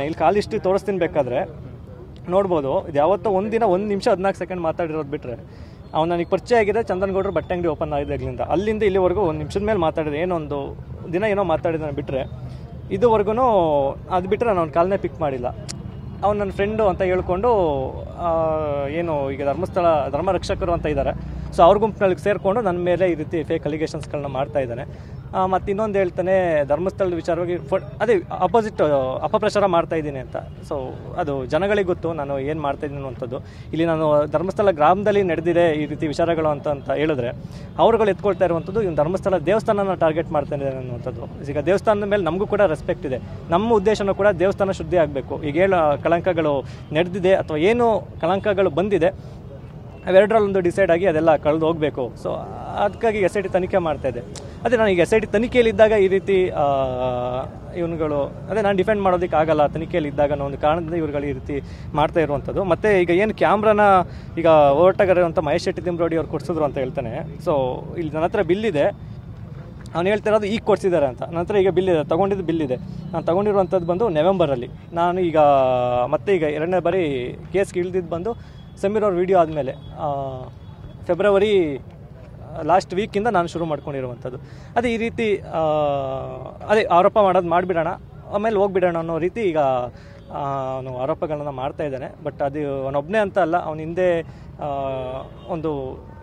ಇಲ್ಲಿ ಕಾಲ್ ಹಿಸ್ಟ್ರಿ ತೋರಿಸ್ತೀನಿ ಬೇಕಾದರೆ ನೋಡ್ಬೋದು. ಇದು ಯಾವತ್ತೋ ಒಂದಿನ 1 ನಿಮಿಷ 14 ಸೆಕೆಂಡ್ ಮಾತಾಡಿರೋದು ಬಿಟ್ಟರೆ ಅವ್ನು ನನಗೆ ಪರಿಚಯ ಆಗಿದೆ ಚಂದನ್ಗೌಡರು ಬಟ್ಟೆ ಅಂಗಡಿ ಓಪನ್ ಆಗಿದ್ದಾಗಲಿಂದ. ಅಲ್ಲಿಂದ ಇಲ್ಲಿವರೆಗೂ 1 ನಿಮಿಷದ ಮೇಲೆ ಮಾತಾಡಿದೆ, ಏನೊಂದು ದಿನ ಏನೋ ಮಾತಾಡಿದ್ದಾನೆ ಬಿಟ್ಟರೆ ಇದುವರೆಗೂ ಅದು ಬಿಟ್ಟರೆ ನಾನು ಅವ್ನ ಕಾಲನೇ ಪಿಕ್ ಮಾಡಿಲ್ಲ. ಅವ್ನು ನನ್ನ ಫ್ರೆಂಡು ಅಂತ ಹೇಳ್ಕೊಂಡು ಏನು ಈಗ ಧರ್ಮ ರಕ್ಷಕರು ಅಂತ ಇದ್ದಾರೆ, ಸೊ ಅವ್ರ ಗುಂಪಿನಲ್ಲಿ ಸೇರಿಕೊಂಡು ನನ್ನ ಮೇಲೆ ಈ ರೀತಿ ಫೇಕ್ ಅಲಿಗೇಷನ್ಸ್ಗಳನ್ನ ಮಾಡ್ತಾ ಇದ್ದಾನೆ. ಮತ್ತು ಇನ್ನೊಂದು ಹೇಳ್ತಾನೆ ಧರ್ಮಸ್ಥಳದ ವಿಚಾರವಾಗಿ ಅದೇ ಅಪೋಸಿಟ್ ಅಪಪ್ರಚಾರ ಮಾಡ್ತಾ ಇದ್ದೀನಿ ಅಂತ. ಸೊ ಅದು ಜನಗಳಿಗೆ ಗೊತ್ತು ನಾನು ಏನು ಮಾಡ್ತಾಯಿದ್ದೀನಿ ಅನ್ನುವಂಥದ್ದು. ಇಲ್ಲಿ ನಾನು ಧರ್ಮಸ್ಥಳ ಗ್ರಾಮದಲ್ಲಿ ನಡೆದಿದೆ ಈ ರೀತಿ ವಿಚಾರಗಳು ಅಂತ ಹೇಳಿದ್ರೆ ಅವ್ರುಗಳು ಎತ್ಕೊಳ್ತಾ ಇರುವಂಥದ್ದು ಇವ್ನು ಧರ್ಮಸ್ಥಳ ದೇವಸ್ಥಾನನ ಟಾರ್ಗೆಟ್ ಮಾಡ್ತಾ ಇದ್ದಾನೆ ಅನ್ನುವಂಥದ್ದು. ಈಗ ದೇವಸ್ಥಾನದ ಮೇಲೆ ನಮಗೂ ಕೂಡ ರೆಸ್ಪೆಕ್ಟ್ ಇದೆ, ನಮ್ಮ ಉದ್ದೇಶನೂ ಕೂಡ ದೇವಸ್ಥಾನ ಶುದ್ಧಿ ಆಗಬೇಕು. ಈಗ ಹೇಳೋ ಕಳಂಕಗಳು ನಡೆದಿದೆ ಅಥವಾ ಏನು ಕಳಂಕಗಳು ಬಂದಿದೆ ಅವೆರಡರಲ್ಲೊಂದು ಡಿಸೈಡ್ ಆಗಿ ಅದೆಲ್ಲ ಕಳೆದು ಹೋಗಬೇಕು. ಸೊ ಅದಕ್ಕಾಗಿ SIT ತನಿಖೆ ಮಾಡ್ತಾಯಿದ್ದೆ. ಅದೇ ನಾನು ಈಗ SIT ತನಿಖೆಯಲ್ಲಿದ್ದಾಗ ಈ ರೀತಿ ಇವನುಗಳು ಅದೇ ನಾನು ಡಿಫೆಂಡ್ ಮಾಡೋದಕ್ಕೆ ಆಗಲ್ಲ, ತನಿಖೆಯಲ್ಲಿದ್ದಾಗ ಅನ್ನೋ ಒಂದು ಕಾರಣದಿಂದ ಇವ್ರುಗಳು ಈ ರೀತಿ ಮಾಡ್ತಾ ಇರುವಂಥದ್ದು. ಮತ್ತು ಈಗ ಏನು ಕ್ಯಾಮ್ರಾನ ಈಗ ಹೋರಾಟಗಾರರಂತ ಮಹೇಶ್ ಶೆಟ್ಟಿ ತಿಮ್ರೋಡಿ ಅವ್ರು ಕೊಡಿಸಿದ್ರು ಅಂತ ಹೇಳ್ತಾನೆ. ಸೊ ಇಲ್ಲಿ ನನ್ನ ಹತ್ರ ಬಿಲ್ಲಿದೆ, ಅವ್ನು ಹೇಳ್ತಿರೋದು ಈಗ ಕೊಡಿಸಿದ್ದಾರೆ ಅಂತ. ನಂತರ ಈಗ ಬಿಲ್ಲಿದೆ, ತೊಗೊಂಡಿದ್ದು ಬಿಲ್ಲಿದೆ. ನಾನು ತೊಗೊಂಡಿರುವಂಥದ್ದು ಬಂದು ನವೆಂಬರಲ್ಲಿ. ನಾನು ಈಗ ಮತ್ತೆ ಈಗ 2ನೇ ಬಾರಿ ಕೇಸ್ಗೆ ಇಳಿದಿದ್ದು ಬಂದು ಸಮೀರ್ ಅವ್ರ ವಿಡಿಯೋ ಆದಮೇಲೆ ಫೆಬ್ರವರಿ ಲಾಸ್ಟ್ ವೀಕಿಂದ ನಾನು ಶುರು ಮಾಡ್ಕೊಂಡಿರುವಂಥದ್ದು. ಅದೇ ಈ ರೀತಿ ಅದೇ ಆರೋಪ ಮಾಡೋದು ಮಾಡಿಬಿಡೋಣ ಆಮೇಲೆ ಹೋಗ್ಬಿಡೋಣ ಅನ್ನೋ ರೀತಿ ಈಗ ಅವನು ಆರೋಪಗಳನ್ನ ಮಾಡ್ತಾ ಇದ್ದಾನೆ. ಬಟ್ ಅದು ಅವನೊಬ್ಬನೇ ಅಂತ ಅಲ್ಲ, ಅವನ ಹಿಂದೆ ಒಂದು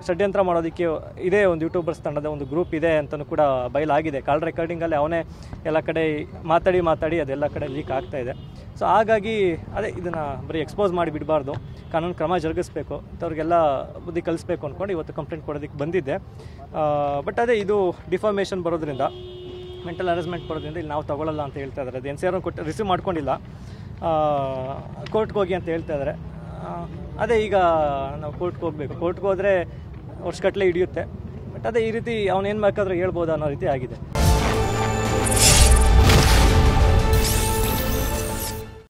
ಷಡ್ಯಂತ್ರ ಮಾಡೋದಕ್ಕೆ ಇದೇ ಒಂದು ಯೂಟ್ಯೂಬರ್ಸ್ ತಂಡದ ಒಂದು ಗ್ರೂಪ್ ಇದೆ ಅಂತಲೂ ಕೂಡ ಬಯಲಾಗಿದೆ. ಕಾಲ್ ರೆಕಾರ್ಡಿಂಗಲ್ಲಿ ಅವನೇ ಎಲ್ಲ ಕಡೆ ಮಾತಾಡಿ ಅದೆಲ್ಲ ಕಡೆ ಲೀಕ್ ಆಗ್ತಾ ಇದೆ. ಸೊ ಹಾಗಾಗಿ ಅದೇ ಇದನ್ನು ಬರೀ ಎಕ್ಸ್ಪೋಸ್ ಮಾಡಿ ಬಿಡಬಾರ್ದು, ಕಾನೂನು ಕ್ರಮ ಜರುಗಿಸ್ಬೇಕು, ಅಂಥವ್ರಿಗೆಲ್ಲ ಬುದ್ಧಿ ಕಲಿಸ್ಬೇಕು ಅಂದ್ಕೊಂಡು ಇವತ್ತು ಕಂಪ್ಲೇಂಟ್ ಕೊಡೋದಕ್ಕೆ ಬಂದಿದ್ದೆ. ಬಟ್ ಅದೇ ಇದು ಡಿಫಾಮೇಷನ್ ಬರೋದ್ರಿಂದ, ಮೆಂಟಲ್ ಹರಾಸ್ಮೆಂಟ್ ಬರೋದ್ರಿಂದ ಇಲ್ಲಿ ನಾವು ತೊಗೊಳ್ಳಲ್ಲ ಅಂತ ಹೇಳ್ತಾ ಇದ್ದಾರೆ. ಅದು NCR ಕೊಟ್ಟು ರಿಸೀವ್ ಮಾಡ್ಕೊಂಡಿಲ್ಲ, ಕೋರ್ಟ್ಗೆ ಹೋಗಿ ಅಂತ ಹೇಳ್ತಾ ಇದ್ದಾರೆ. ಅದೇ ಈಗ ನಾವು ಕೋರ್ಟ್ಗೆ ಹೋಗಬೇಕು, ಕೋರ್ಟ್ಗೆ ಹೋದರೆ ವರ್ಷಗಟ್ಟಲೆ ಹಿಡಿಯುತ್ತೆ. ಬಟ್ ಅದೇ ಈ ರೀತಿ ಅವನೇನು ಬೇಕಾದರೂ ಹೇಳ್ಬೋದು ಅನ್ನೋ ರೀತಿ ಆಗಿದೆ.